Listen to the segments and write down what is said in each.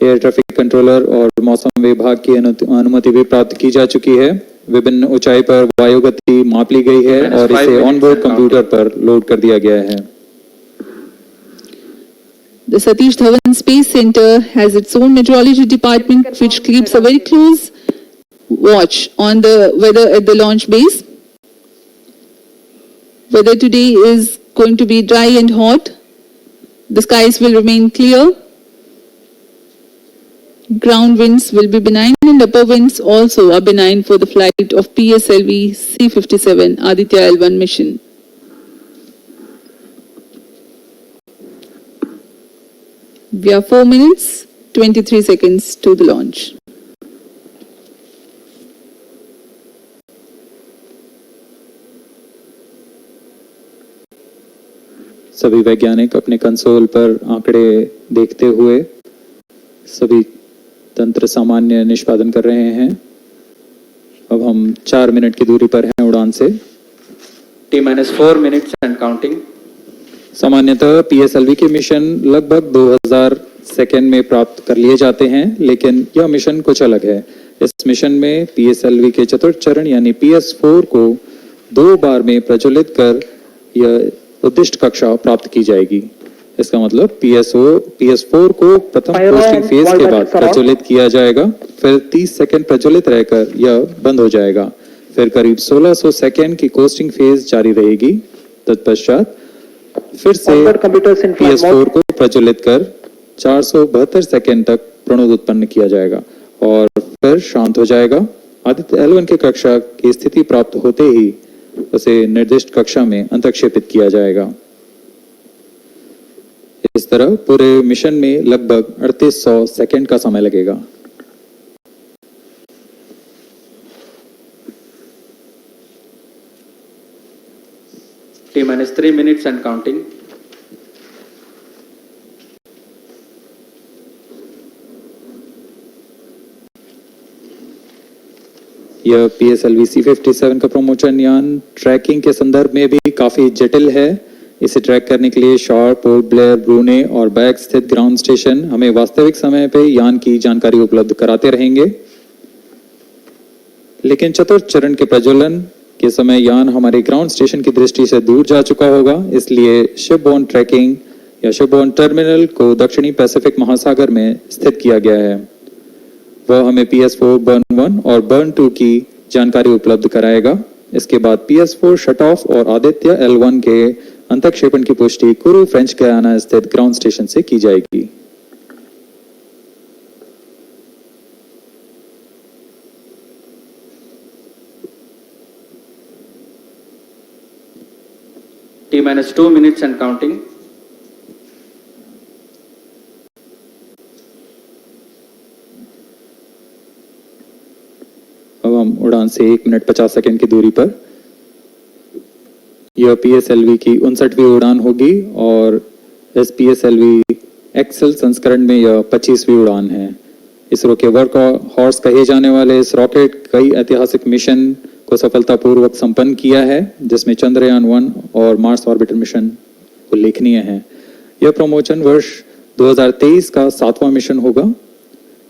Air traffic controller और मौसम विभाग की अनुमति भी प्राप्त की जा चुकी है। विभिन्न ऊंचाई पर वायु गति माप ली गई है और इसे ऑनबोर्ड कंप्यूटर पर लोड कर दिया गया है। The Satish Dhawan Space Center has its own meteorology department which keeps a very close watch on the weather at the launch base. Weather today is going to be dry and hot. The skies will remain clear. Ground winds will be benign and upper winds also are benign for the flight of PSLV C-57 Aditya L1 mission. We are 4 minutes, 23 seconds to the launch. सभी वैज्ञानिक अपने console पर आंकड़े देखते हुए सभी तंत्र सामान्य निष्पादन कर रहे हैं। अब हम 4 मिनट की दूरी पर हैं उड़ान से। T-4 minutes and counting. सामान्यतः PSLV के मिशन लगभग 2000 सेकेंड में प्राप्त कर लिए जाते हैं, लेकिन यह मिशन कुछ अलग है। इस मिशन में PSLV के चतुर्थ चरण यानी PS4 को 2 बार में प्रज्वलित कर यह उद्दिष्ट कक्षा प्राप्त की जाएगी। इसका मतलब PS4 को प्रथम पोस्टिंग फेज के बाद प्रज्वलित किया जाएगा, फिर 30 सेकेंड प्रज्वलित रहकर यह बंद हो जाएगा, फिर करीब 1600 सेकेंड की कोस्टिंग फेज जारी रहेगी। तत्पश्चात फिर से PS4 को प्रज्वलित कर 472 सेकेंड तक प्रणोद उत्पन्न किया जाएगा और फिर शांत हो जाएगा। आदित्य L1 की कक्षा की स्थिति प्राप्त होते ही उसे निर्दिष्ट कक्षा में अंतक्षेपित किया जाएगा। इस तरह पूरे मिशन में लगभग 3800 सेकेंड का समय लगेगा। T-3 minutes and counting. यह PSLV C-57 का प्रमोशन यान ट्रैकिंग के संदर्भ में भी काफी जटिल है। इसे ट्रैक करने के लिए शॉर, पोर्ट ब्लेयर, ब्रूने और बैग स्थित ग्राउंड स्टेशन हमें वास्तविक समय पे यान की जानकारी उपलब्ध कराते रहेंगे। लेकिन चतुर्थ चरण के प्रज्वलन के समय यान हमारे ग्राउंड स्टेशन की दृष्टि से दूर जा चुका होगा, इसलिए शिपबोर्न ट्रैकिंग या शिपबोर्न टर्मिनल को दक्षिणी पैसिफिक महासागर में स्थित किया गया है। वह हमें PS4 बर्न 1 और बर्न 2 की जानकारी उपलब्ध कराएगा। इसके बाद PS4 शट ऑफ और आदित्य L1 के अंतक्षेपण की पुष्टि कुरु फ्रेंच गयाना स्थित ग्राउंड स्टेशन से की जाएगी। T-2 minutes and counting. अब हम उड़ान से 1 मिनट 50 सेकेंड की दूरी पर। यह PSLV की 59वीं उड़ान होगी और इस PSLV एक्सेल संस्करण में यह 25वीं उड़ान है। इसरो के वर्क हॉर्स कहे जाने वाले इस रॉकेट कई ऐतिहासिक मिशन को सफलतापूर्वक संपन्न किया है, जिसमें चंद्रयान 1 और मार्स ऑर्बिटर मिशन उल्लेखनीय है। यह प्रमोशन वर्ष 2023 का 7वां मिशन होगा।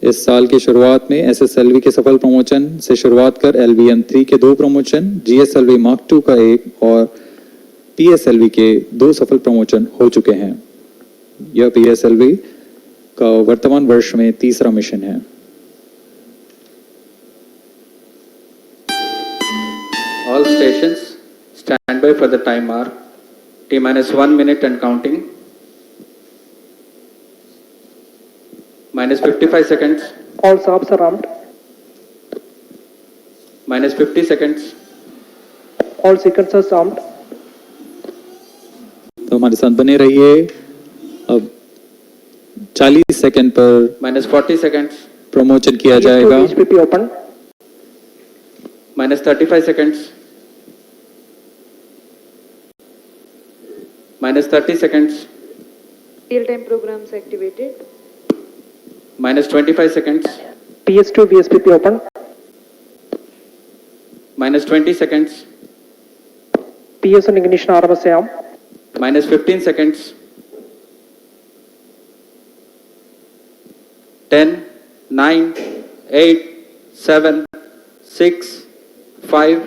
इस साल की शुरुआत में SSLV के सफल प्रमोशन से शुरुआत कर LVM-3 के 2 प्रमोशन, GSLV Mark II का 1 और PSLV के 2 सफल प्रमोशन हो चुके हैं। यह PSLV का वर्तमान वर्ष में 3रा मिशन है। All stations stand by for the time mark. T-1 minute and counting. -55 seconds. All stops are armed. -50 seconds. All sequencers armed. तो हमारे साथ बने रहिए। अब 40 सेकंड पर -40 seconds. प्रमोशन किया जाएगा। HPP open. -35 seconds. -30 seconds. Real-time programs activated. -25 seconds. PS2 VSPP open. -20 seconds. PS on ignition RMS arm. -15 seconds. 10, 9, 8, 7, 6, 5,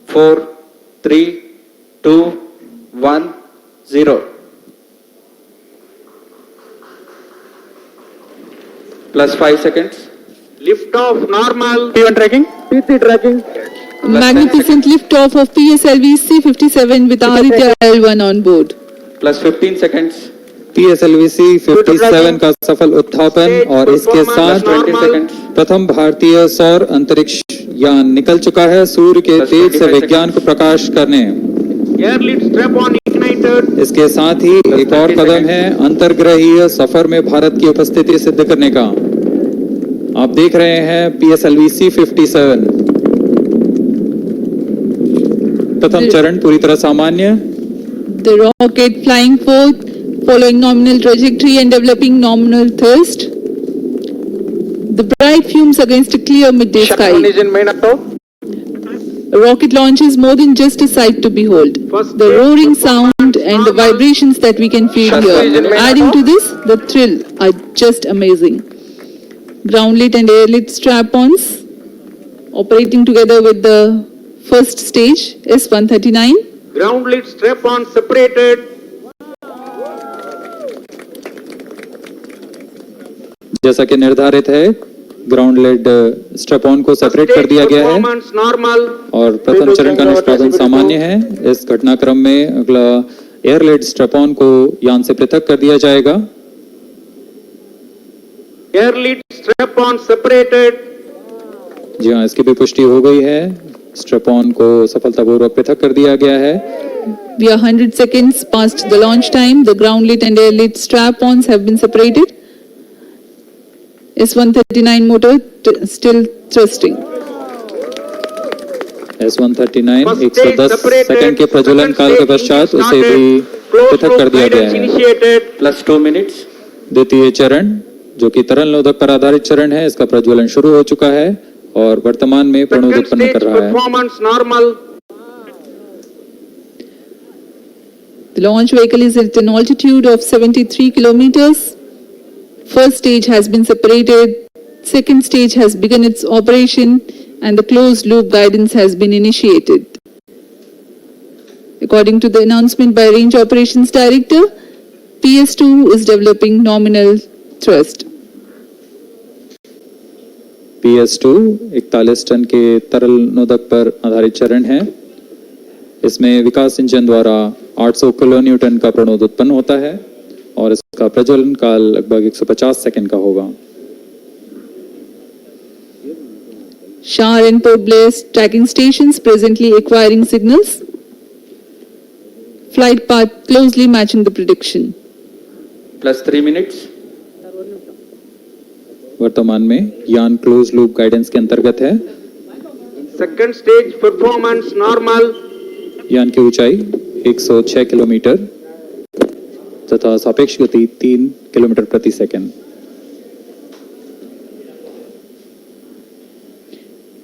4, 3, 2, 1, 0. Plus 5 seconds. Lift off normal. P1 tracking. P3 tracking. Magnificent liftoff of PSLV C57 with Aditya L1 on board. Plus 15 seconds. PSLV-C 57 का सफल उत्थापन और इसके साथ 20 seconds. प्रथम भारतीय सौर अंतरिक्ष यान निकल चुका है सूर्य के Plus तेज से 25 विज्ञान को प्रकाश करने। Air lead strap on ignited. इसके साथ ही एक और 30 कदम seconds. है अंतर्ग्रहीय सफर में भारत की उपस्थिति सिद्ध करने का। आप देख रहे हैं PSLV-C 57 प्रथम चरण पूरी तरह सामान्य। The rocket flying forth, following nominal trajectory and developing nominal thrust. The bright fumes against a clear midday Shut sky. down engine main up. A rocket launch is more than just a sight to behold. First The stage roaring performance sound and the normal. vibrations that we can feel Shut here. down engine Adding to this, the thrill are just amazing. Ground-lit and air-lit strap-ons operating together with the first stage, S139. Ground lead strap on separated. जैसा कि निर्धारित है ground lead strap on को separate कर दिया गया है Performance normal. और प्रथम चरण का निष्पादन सामान्य है। इस घटनाक्रम में अगला एयर लेड स्ट्रैप ऑन को यान से पृथक कर दिया जाएगा। Air lead strap on separated. जी हाँ, इसकी भी पुष्टि हो गई है। स्ट्रैप ऑन को सफलतापूर्वक पृथक कर दिया गया है। We are 100 seconds past the launch time. The ground-lit and air-lit strap-ons have been separated. S139 motor still thrusting. S139 First 110 stage second के प्रज्वलन काल के पश्चात उसे भी पृथक कर दिया गया है। Initiated. Plus 2 minutes. द्वितीय चरण जो कि तरल नोदक पर आधारित चरण है, इसका प्रज्वलन शुरू हो चुका है और वर्तमान में प्रणोद Second उत्पन्न stage कर रहा है। performance normal. The launch vehicle is at an altitude of 73 kilometers. First stage has been separated. Second stage has begun its operation and the closed loop guidance has been initiated. According to the announcement by Range Operations Director, PS2 is developing nominal thrust. PS2 41 ton के तरल नोदक पर आधारित चरण है। इसमें विकास engine द्वारा 800 kilo Newton का प्रणोद उत्पन्न होता है और इसका प्रज्वलन काल लगभग 150 सेकंड का होगा। Shar and Port Blair tracking stations presently acquiring signals. Flight path closely matching the prediction. Plus 3 minutes. वर्तमान में यान क्लोज लूप गाइडेंस के अंतर्गत है। Second stage performance normal. यान की ऊंचाई 106 किलोमीटर तथा सापेक्ष गति 3 किलोमीटर प्रति second.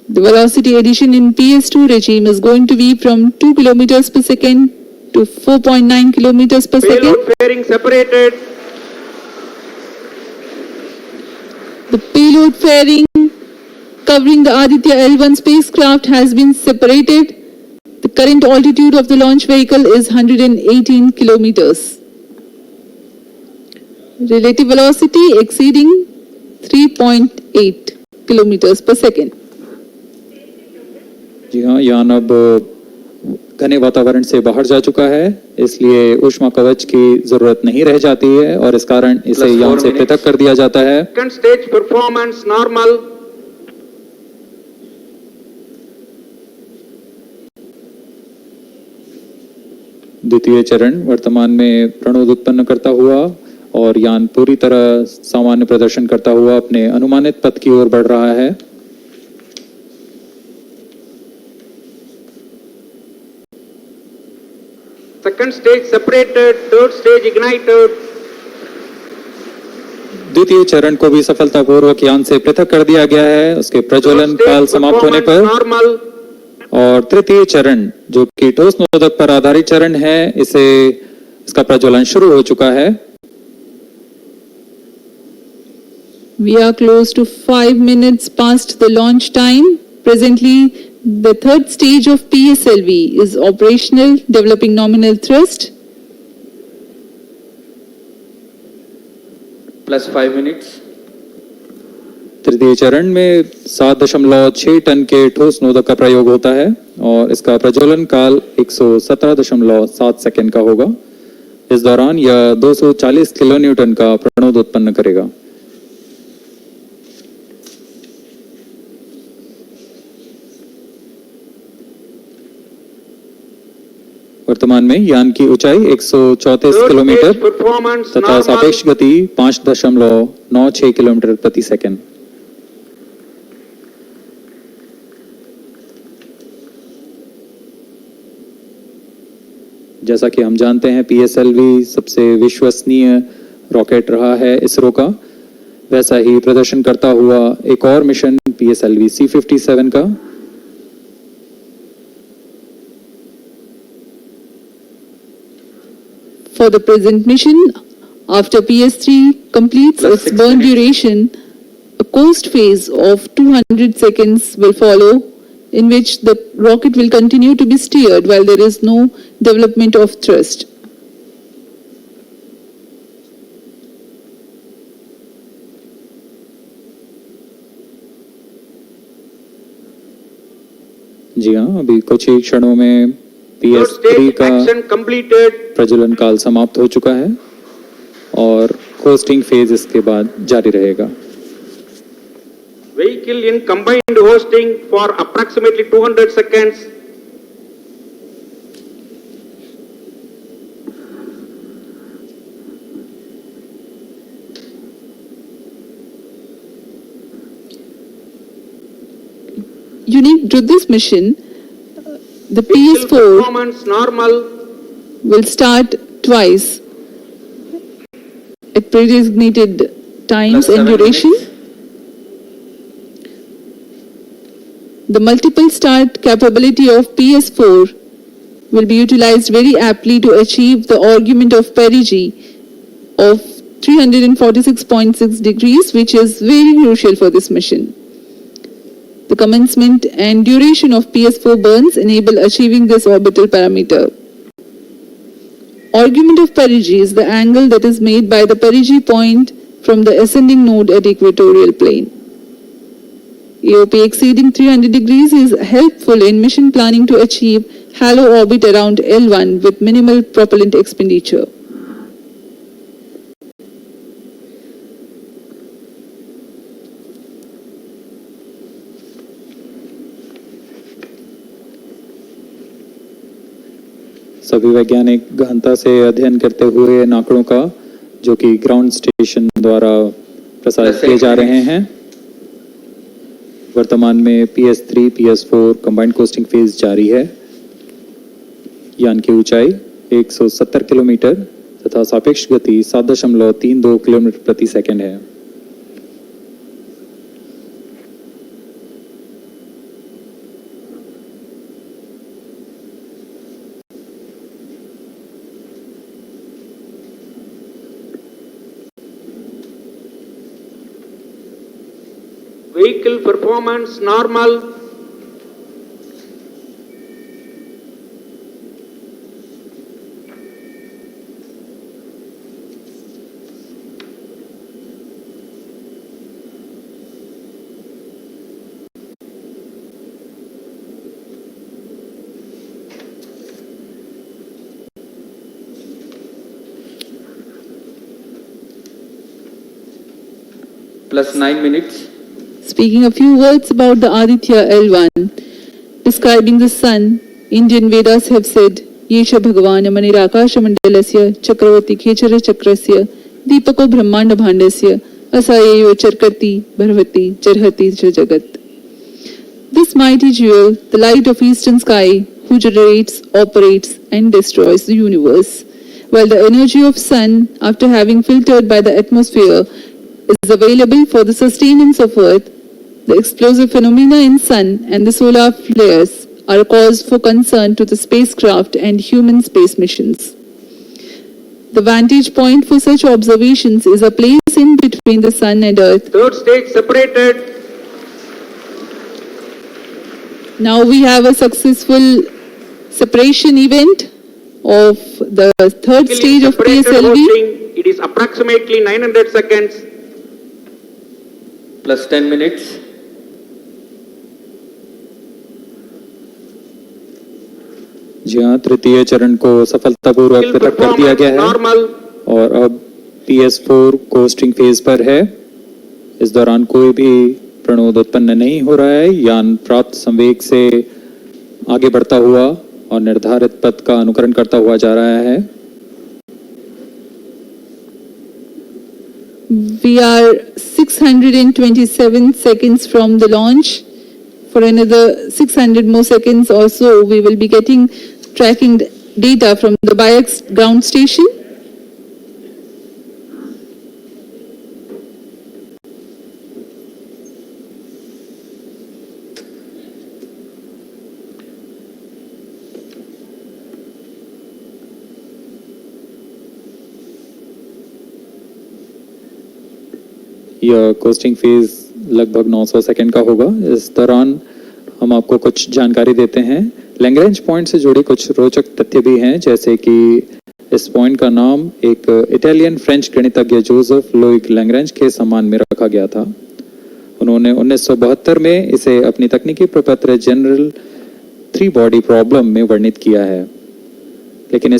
The velocity addition in PS2 regime is going to be from 2 kilometers per second to 4.9 kilometers per second. Payload fairing separated. The payload fairing covering the Aditya L1 spacecraft has been separated. The current altitude of the launch vehicle is 118 kilometers. Relative velocity exceeding 3.8 kilometers per second. जी हाँ, यान अब घने वातावरण से बाहर जा चुका है, इसलिए ऊष्मा कवच की जरूरत नहीं रह जाती है और इस कारण इसे Plus 4 यान से minutes. पृथक कर दिया जाता है। Second stage performance normal. द्वितीय चरण वर्तमान में प्रणोद उत्पन्न करता हुआ और यान पूरी तरह सामान्य प्रदर्शन करता हुआ अपने अनुमानित पथ की ओर बढ़ रहा है। Second stage separated. Third stage ignited. द्वितीय चरण को भी सफलतापूर्वक यान से पृथक कर दिया गया है उसके प्रज्वलन Third काल stage समाप्त होने performance पर। normal. और तृतीय चरण जो कि ठोस नोदक पर आधारित चरण है, इसका प्रज्वलन शुरू हो चुका है। We are close to 5 minutes past the launch time. Presently, the third stage of PSLV is operational, developing nominal thrust. Plus 5 minutes. तृतीय चरण में 7.6 टन के ठोस नोदक का प्रयोग होता है और इसका प्रज्वलन काल 117.7 सेकंड का होगा। इस दौरान यह 240 किलोन्यूटन का प्रणोद उत्पन्न करेगा। वर्तमान में यान की ऊंचाई 134 किलोमीटर Performance तथा normal. सापेक्ष गति 5.96 किलोमीटर प्रति सेकंड। जैसा कि हम जानते हैं पीएसएलवी सबसे विश्वसनीय रॉकेट रहा है इसरो का, वैसा ही प्रदर्शन करता हुआ एक और मिशन पीएसएलवी C-57 का For the present mission, after PS3 completes Plus its 6 burn minutes. duration, a coast phase of 200 seconds will follow, in which the rocket will continue to be steered while there is no development of thrust. जी हाँ, अभी कुछ ही क्षणों में Third PS3 stage का action completed. प्रज्वलन काल समाप्त हो चुका है और होस्टिंग फेज इसके बाद जारी रहेगा। Vehicle in combined hosting for approximately 200 seconds. Unique to this mission, the Vehicle PS4 performance normal. will start twice at predesignated times Plus and 7 duration. minutes. The multiple start capability of PS4 will be utilized very aptly to achieve the argument of perigee of 346.6 degrees, which is very crucial for this mission. The commencement and duration of PS4 burns enable achieving this orbital parameter. Argument of perigee is the angle that is made by the perigee point from the ascending node at equatorial plane. AOP exceeding 300 degrees is helpful in mission planning to achieve halo orbit around L1 with minimal propellant expenditure. सभी वैज्ञानिक गहनता से अध्ययन करते हुए इन आंकड़ों का, जो कि ग्राउंड स्टेशन द्वारा प्रसारित किए जा रहे हैं। वर्तमान में PS3, PS4 combined costing phase जारी है। यान की ऊंचाई 170 किलोमीटर तथा सापेक्ष गति 7.32 किलोमीटर प्रति सेकंड है। Vehicle performance normal. Plus 9 minutes. Speaking a few words about the Aditya L1, describing the sun, Indian Vedas have said, Yesha Bhagavan Manirakasha Mandalasya Chakravati Khechara Chakrasya Deepako Brahmanda Bhandasya Asayeyo Charkati Bharvati Charhati Jagat. This mighty jewel, the light of eastern sky, who generates, operates and destroys the universe, while the energy of sun, after having filtered by the atmosphere, is available for the sustenance of earth. The explosive phenomena in sun and the solar flares are a cause for concern to the spacecraft and human space missions. The vantage point for such observations is a place in between the sun and earth. Third stage separated. Now we have a successful separation event of the third stage of Separated PSLV. hosting. It is approximately 900 seconds. Plus 10 minutes. जी हाँ, तृतीय चरण को सफलतापूर्वक Still पृथक कर दिया गया performance है normal. और अब PS4 कोस्टिंग फेज पर है। इस दौरान कोई भी प्रणोद उत्पन्न नहीं हो रहा है। यान प्राप्त संवेग से आगे बढ़ता हुआ और निर्धारित पथ का अनुकरण करता हुआ जा रहा है। We are 627 seconds from the launch. For another 600 more seconds or so, we will be getting tracking data from the BIAX ground station. यह कोस्टिंग फेज लगभग 900 सेकंड का होगा। इस दौरान हम आपको कुछ जानकारी देते हैं। लैग्रेंज पॉइंट से जुड़ी कुछ रोचक तथ्य भी हैं, जैसे कि इस पॉइंट का नाम एक इटालियन फ्रेंच गणितज्ञ जोसेफ लुइग लैग्रेंज के सम्मान में रखा गया था। उन्होंने 1972 में इसे अपनी तकनीकी प्रपत्र जनरल 3 बॉडी प्रॉब्लम में वर्णित किया है, लेकिन इस